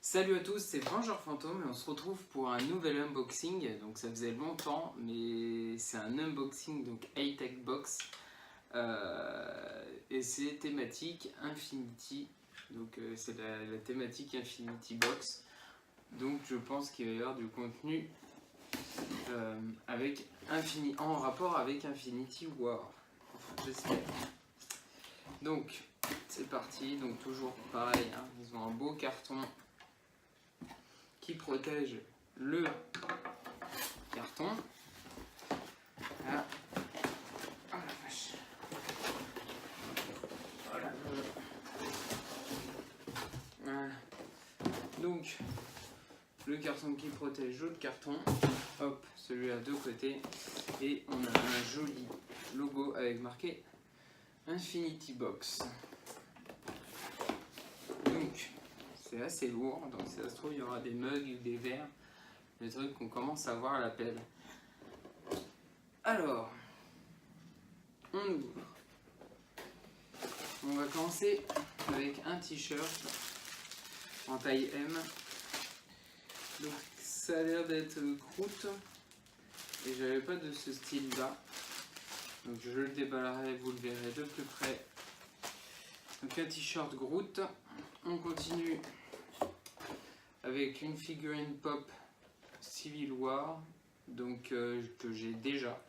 Salut à tous, c'est Vengeur Fantôme et on se retrouve pour un nouvel unboxing. Donc ça faisait longtemps, mais c'est un unboxing, donc high-tech box. Et c'est thématique Infinity. Donc c'est la thématique Infinity Box. Donc je pense qu'il va y avoir du contenu en rapport avec Infinity War. Enfin, j'espère. Donc c'est parti, donc toujours pareil, hein, ils ont un beau carton qui protège le carton. Ah. Oh la vache. Voilà. Voilà. Donc le carton qui protège l'autre carton. Hop, celui-là de côté. Et on a un joli logo avec marqué Infinity Box. Donc c'est assez lourd, donc si ça se trouve il y aura des mugs ou des verres, des trucs qu'on commence à voir à la pelle. Alors, on ouvre. On va commencer avec un t-shirt en taille M. Donc ça a l'air d'être Groot et j'avais pas de ce style là. Donc je le déballerai, vous le verrez de plus près. Donc un t-shirt Groot. On continue avec une figurine pop Civil War, donc que j'ai déjà.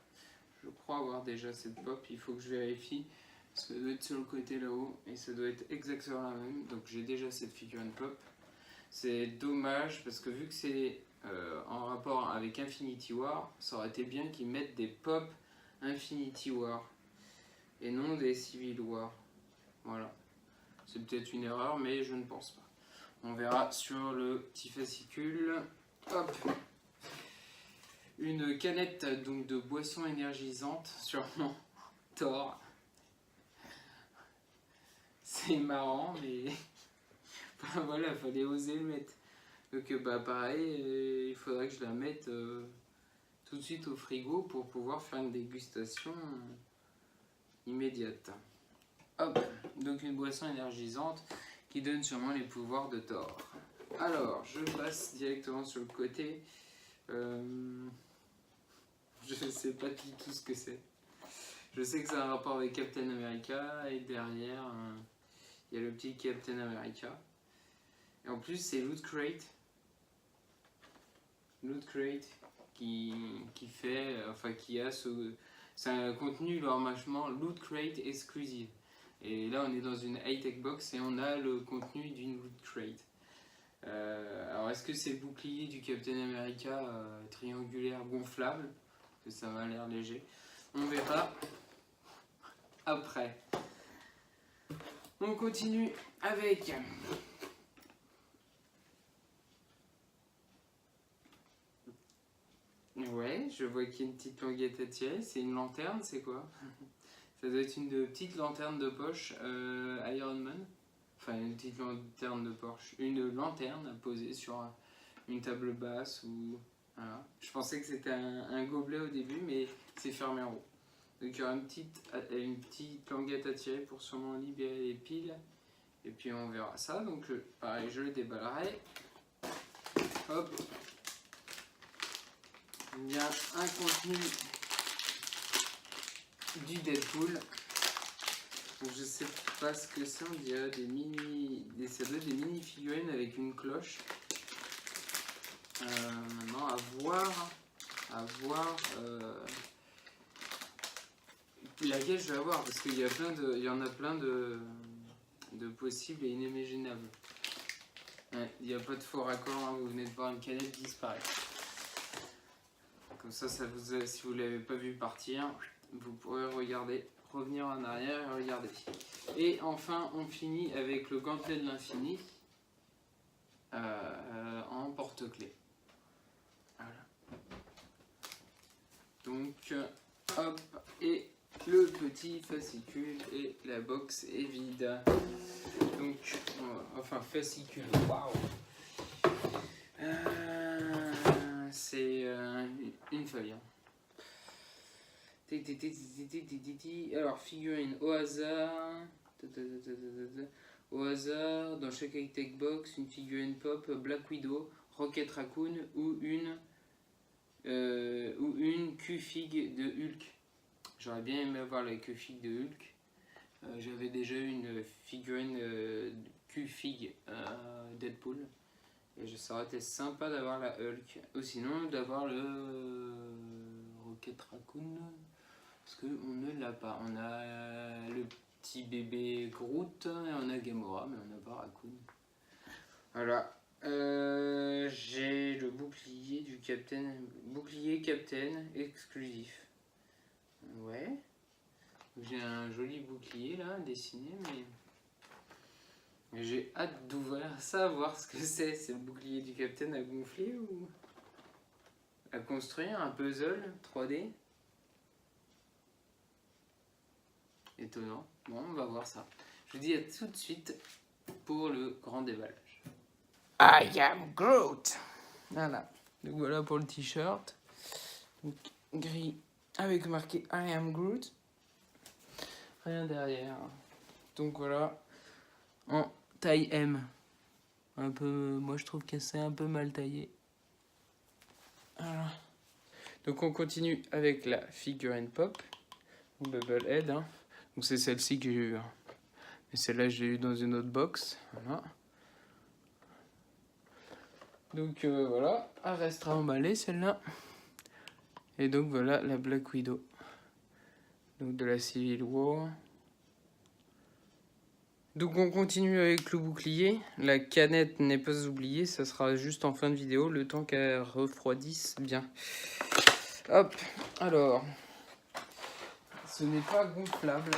Je crois avoir déjà cette pop, il faut que je vérifie. Ça doit être sur le côté là-haut et ça doit être exactement la même. Donc j'ai déjà cette figurine pop. C'est dommage parce que vu que c'est en rapport avec Infinity War, ça aurait été bien qu'ils mettent des pop Infinity War et non des Civil War. Voilà. C'est peut-être une erreur, mais je ne pense pas. On verra sur le petit fascicule. Hop. Une canette donc de boisson énergisante, sûrement Thor. C'est marrant, mais voilà, fallait oser le mettre. Donc bah pareil, il faudrait que je la mette tout de suite au frigo pour pouvoir faire une dégustation immédiate. Hop, donc une boisson énergisante qui donne sûrement les pouvoirs de Thor. Alors, je passe directement sur le côté. Je ne sais pas du tout ce que c'est. Je sais que c'est un rapport avec Captain America et derrière, il y a le petit Captain America. Et en plus, c'est Loot Crate. Loot Crate qui fait, enfin qui a ce... C'est un contenu normalement Loot Crate exclusive. Et là, on est dans une high-tech box et on a le contenu d'une Loot Crate. Alors, est-ce que c'est le bouclier du Captain America triangulaire gonflable? Que ça m'a l'air léger. On verra après. On continue avec ouais, je vois qu'il y a une petite languette à tirer. C'est une lanterne, c'est quoi? Ça doit être une petite lanterne de poche Iron Man. Enfin, une petite lanterne de poche. Une lanterne posée sur une table basse ou... Voilà. Je pensais que c'était un gobelet au début, mais c'est fermé en haut. Donc il y aura une petite languette à tirer pour sûrement libérer les piles. Et puis on verra ça. Donc pareil, je le déballerai. Hop. Il y a un contenu du Deadpool. Donc je sais pas ce que c'est, on dirait ça doit être des mini figurines avec une cloche. Maintenant à voir laquelle je vais avoir parce qu'il y en a plein de possibles et inimaginables. Ouais, il n'y a pas de faux raccord, hein, vous venez de voir une canette disparaître. Comme ça, si vous ne l'avez pas vu partir, vous pourrez revenir en arrière et regarder. Et enfin, on finit avec le gantelet de l'infini en porte-clés. Voilà. Donc, hop, et le petit fascicule et la box est vide. Donc, enfin, fascicule, waouh! C'est une feuille. Hein. Alors, figurine au hasard. Au hasard, dans chaque high-tech box, une figurine pop, Black Widow, Rocket Raccoon ou une Q-Fig de Hulk. J'aurais bien aimé avoir la Q-Fig de Hulk. J'avais déjà eu une figurine Q-Fig Deadpool. Et ça aurait été sympa d'avoir la Hulk. Ou sinon d'avoir le Rocket Raccoon. Parce qu'on ne l'a pas. On a le petit bébé Groot et on a Gamora, mais on n'a pas Raccoon. Voilà. J'ai le bouclier du Captain. Bouclier Captain exclusif. Ouais. J'ai un joli bouclier là, dessiné, mais j'ai hâte d'ouvrir ça, voir ce que c'est. C'est le bouclier du Captain à gonfler ou à construire, un puzzle 3D. Étonnant. Bon, on va voir ça. Je vous dis à tout de suite pour le grand déballage. I am Groot. Voilà. Donc voilà pour le t-shirt. Gris avec marqué I am Groot. Rien derrière. Donc voilà. En taille M. Un peu. Moi je trouve que c'est un peu mal taillé. Voilà. Donc on continue avec la figurine pop. Ou Bubblehead. Hein. Donc c'est celle-ci que j'ai eue. Hein. Mais celle-là je l'ai eue dans une autre box. Voilà. Donc voilà. Elle restera emballée celle-là. Et donc voilà la Black Widow. Donc de la Civil War. Donc on continue avec le bouclier. La canette n'est pas oubliée, ça sera juste en fin de vidéo, le temps qu'elle refroidisse bien. Hop, alors, ce n'est pas gonflable.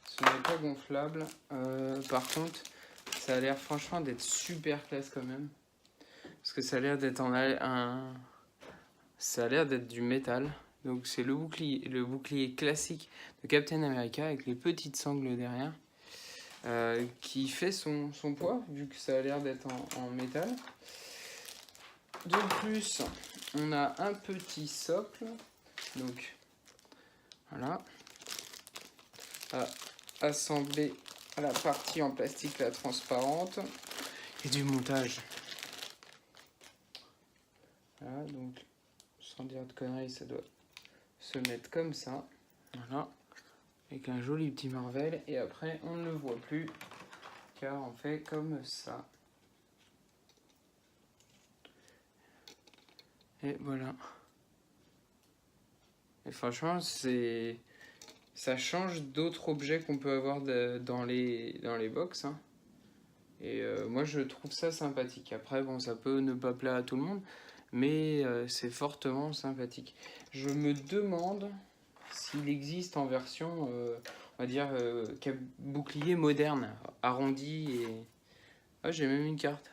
Ce n'est pas gonflable. Par contre, ça a l'air franchement d'être super classe quand même. Parce que ça a l'air d'être ça a l'air d'être du métal. Donc c'est le bouclier classique de Captain America avec les petites sangles derrière. Qui fait son poids, vu que ça a l'air d'être en métal. De plus, on a un petit socle. Donc, voilà. À assembler à la partie en plastique la transparente. Et du montage. Voilà, donc, sans dire de conneries, ça doit se mettre comme ça. Voilà. Avec un joli petit Marvel. Et après, on ne le voit plus. Car on fait comme ça. Et voilà. Et franchement, ça change d'autres objets qu'on peut avoir dans les box. Hein. Et moi, je trouve ça sympathique. Après, bon, ça peut ne pas plaire à tout le monde. Mais c'est fortement sympathique. Je me demande s'il existe en version, on va dire, bouclier moderne, arrondi et... Ah, j'ai même une carte.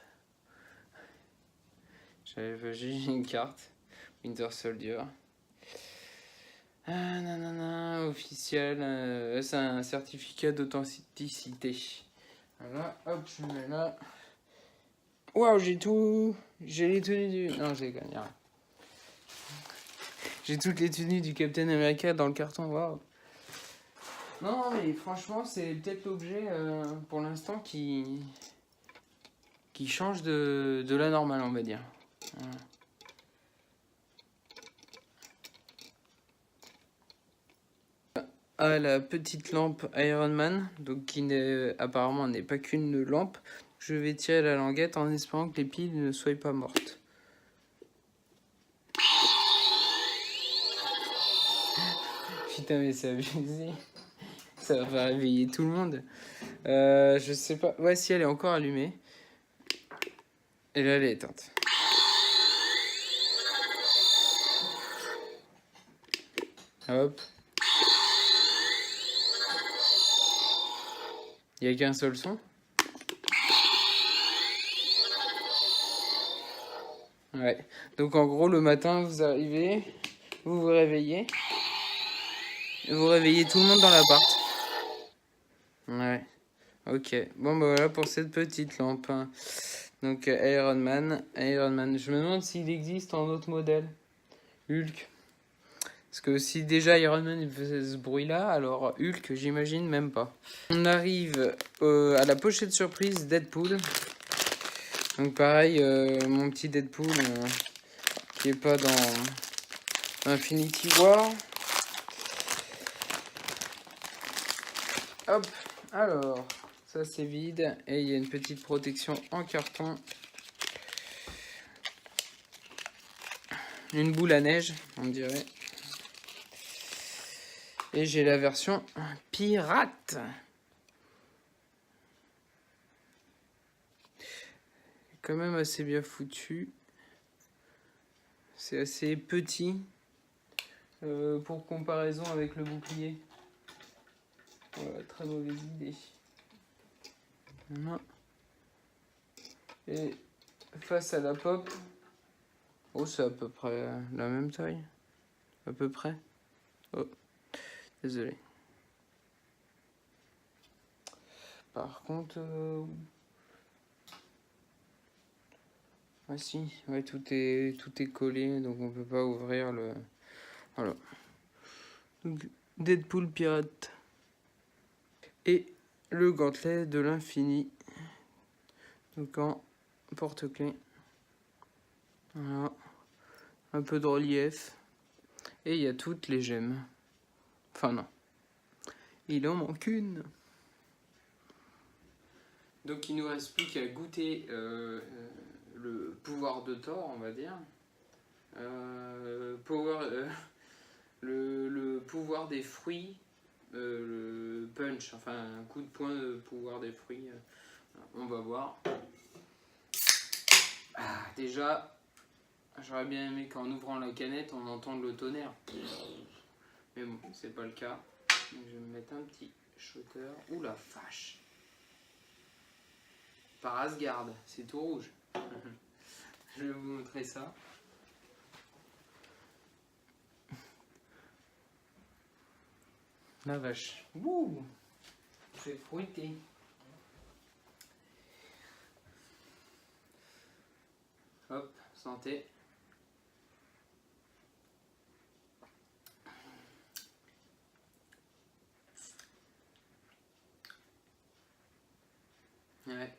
J'ai une carte. Winter Soldier. Ah, nanana, officiel. C'est un certificat d'authenticité. Voilà, hop, je le mets là. Waouh, j'ai les tenues du... Non, j'ai gagné. J'ai toutes les tenues du Captain America dans le carton, waouh. Non, mais franchement, c'est peut-être l'objet, pour l'instant, qui change de la normale, on va dire. Voilà. Ah, la petite lampe Iron Man, donc qui apparemment n'est pas qu'une lampe. Je vais tirer la languette en espérant que les piles ne soient pas mortes. Putain, mais c'est abusé. Ça va réveiller tout le monde. Je sais pas. Ouais, si elle est encore allumée. Et là, elle est éteinte. Hop. Il n'y a qu'un seul son. Ouais. Donc en gros, le matin, vous arrivez, vous vous réveillez. Et vous réveillez tout le monde dans l'appart. Ouais. Ok. Bon, bah voilà pour cette petite lampe. Donc Iron Man. Je me demande s'il existe en autre modèle. Hulk. Parce que si déjà Iron Man faisait ce bruit-là, alors Hulk, j'imagine même pas. On arrive à la pochette surprise Deadpool. Donc pareil, mon petit Deadpool qui est pas dans Infinity War. Hop, alors, ça c'est vide. Et il y a une petite protection en carton. Une boule à neige, on dirait. Et j'ai la version pirate. Quand même assez bien foutu. C'est assez petit pour comparaison avec le bouclier. Voilà, très mauvaise idée. Voilà. Et face à la pop, oh, c'est à peu près la même taille. À peu près. Oh, désolé. Par contre, ah si, ouais, tout est collé, donc on peut pas ouvrir le. Voilà. Donc, Deadpool pirate. Et le gantelet de l'infini. Donc en porte-clés. Voilà. Un peu de relief. Et il y a toutes les gemmes. Enfin non. Il en manque une. Donc il nous reste plus qu'à goûter le pouvoir de Thor, on va dire. Le pouvoir des fruits. Le punch, enfin un coup de poing de pouvoir des fruits. On va voir. Ah, déjà, j'aurais bien aimé qu'en ouvrant la canette, on entende le tonnerre. Mais bon, c'est pas le cas. Donc, je vais me mettre un petit shooter. Ouh la vache! Par Asgard, c'est tout rouge. Je vais vous montrer ça. La vache. Ouh! C'est fruité. Hop, santé. Ouais.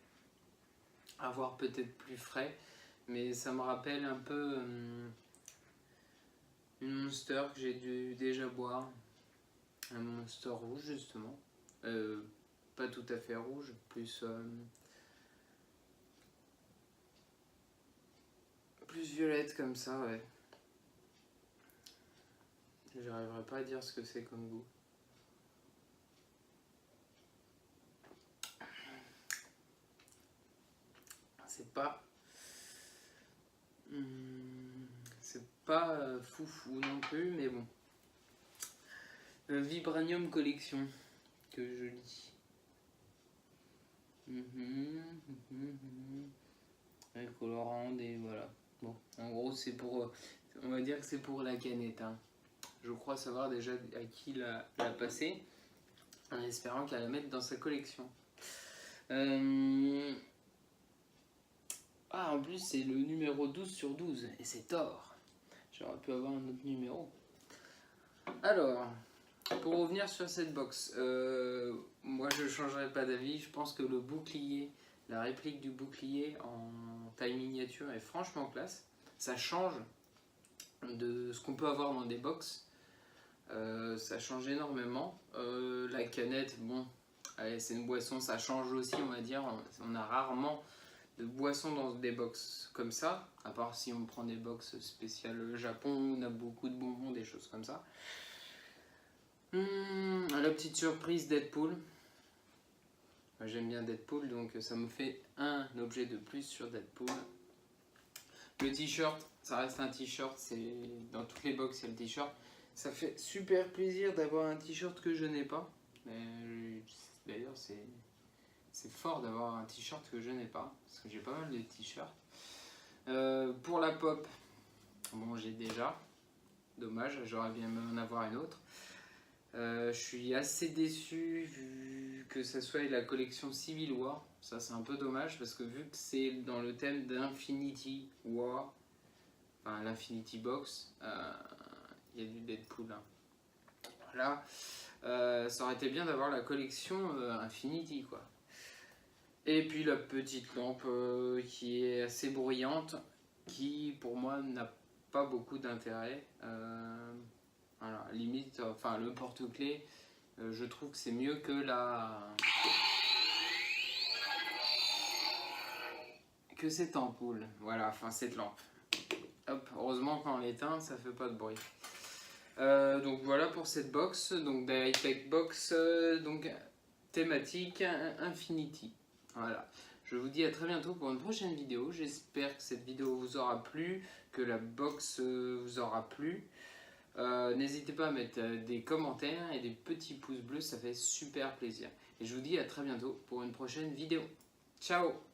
À voir peut-être plus frais, mais ça me rappelle un peu une Monster que j'ai dû déjà boire. Un Monster rouge justement. Pas tout à fait rouge, plus violette comme ça, ouais. J'arriverai pas à dire ce que c'est comme goût. C'est pas foufou non plus, mais bon. Vibranium Collection que je lis. Avec colorant et voilà. Bon, en gros c'est pour, on va dire que c'est pour la canette. Hein. Je crois savoir déjà à qui l'a passé, en espérant qu'elle la mette dans sa collection. Ah, en plus c'est le numéro 12/12 et c'est Thor. J'aurais pu avoir un autre numéro. Alors, pour revenir sur cette box, moi je ne changerai pas d'avis. Je pense que le bouclier, la réplique du bouclier en taille miniature est franchement classe. Ça change de ce qu'on peut avoir dans des box. Ça change énormément. La canette, bon, allez, c'est une boisson, ça change aussi, on va dire. On a rarement de boissons dans des box comme ça, à part si on prend des box spéciales Japon, où on a beaucoup de bonbons, des choses comme ça. La petite surprise Deadpool. J'aime bien Deadpool, donc ça me fait un objet de plus sur Deadpool. Le t-shirt, ça reste un t-shirt, c'est dans toutes les box il y a le t-shirt. Ça fait super plaisir d'avoir un t-shirt que je n'ai pas. D'ailleurs c'est fort d'avoir un t-shirt que je n'ai pas, parce que j'ai pas mal de t-shirts. Pour la pop, bon j'ai déjà, dommage, j'aurais bien aimé en avoir une autre. Je suis assez déçu vu que ça soit la collection Civil War. Ça c'est un peu dommage parce que vu que c'est dans le thème d'Infinity War, enfin l'Infinity Box, Il y a du Deadpool. Hein. Voilà. Ça aurait été bien d'avoir la collection Infinity, quoi. Et puis la petite lampe qui est assez bruyante, qui pour moi n'a pas beaucoup d'intérêt. Voilà, limite, enfin le porte-clés, je trouve que c'est mieux que que cette ampoule. Voilà, enfin cette lampe. Hop, heureusement quand on l'éteint, ça fait pas de bruit. Donc voilà pour cette box, donc des high-tech box, donc thématique Infinity. Voilà, je vous dis à très bientôt pour une prochaine vidéo. J'espère que cette vidéo vous aura plu, que la box vous aura plu. N'hésitez pas à mettre des commentaires et des petits pouces bleus, ça fait super plaisir. Et je vous dis à très bientôt pour une prochaine vidéo. Ciao!